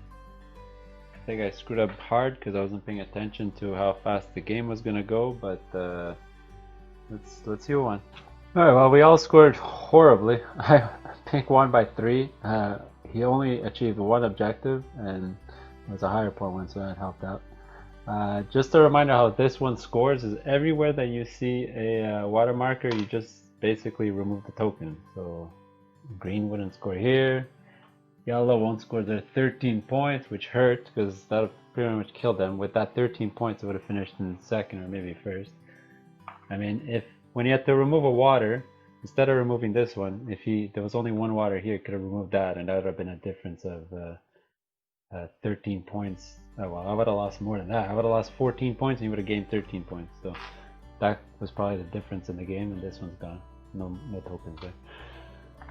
think I screwed up hard because I wasn't paying attention to how fast the game was gonna go, but let's see who won. Alright, well we all scored horribly. I Pink won by 3. He only achieved 1 objective and it was a higher point one, so that helped out. Just a reminder how this one scores is everywhere that you see a water marker, you just basically remove the token. So green wouldn't score here, yellow won't score there. 13 points, which hurt because that would pretty much kill them. With that 13 points, it would have finished in second or maybe first. I mean, when you had to remove a water, instead of removing this one, there was only 1 water here, could have removed that, and that would have been a difference of 13 points. Oh, well, I would have lost more than that. I would have lost 14 points and you would have gained 13 points. So that was probably the difference in the game, and this one's gone. No tokens there.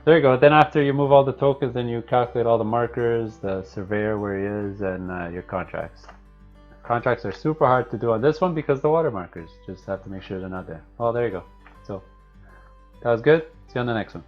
There you go. Then after you move all the tokens, then you calculate all the markers, the surveyor where he is, and your contracts. Contracts are super hard to do on this one because the water markers. Just have to make sure they're not there. Oh, there you go. So that was good. See you on the next one.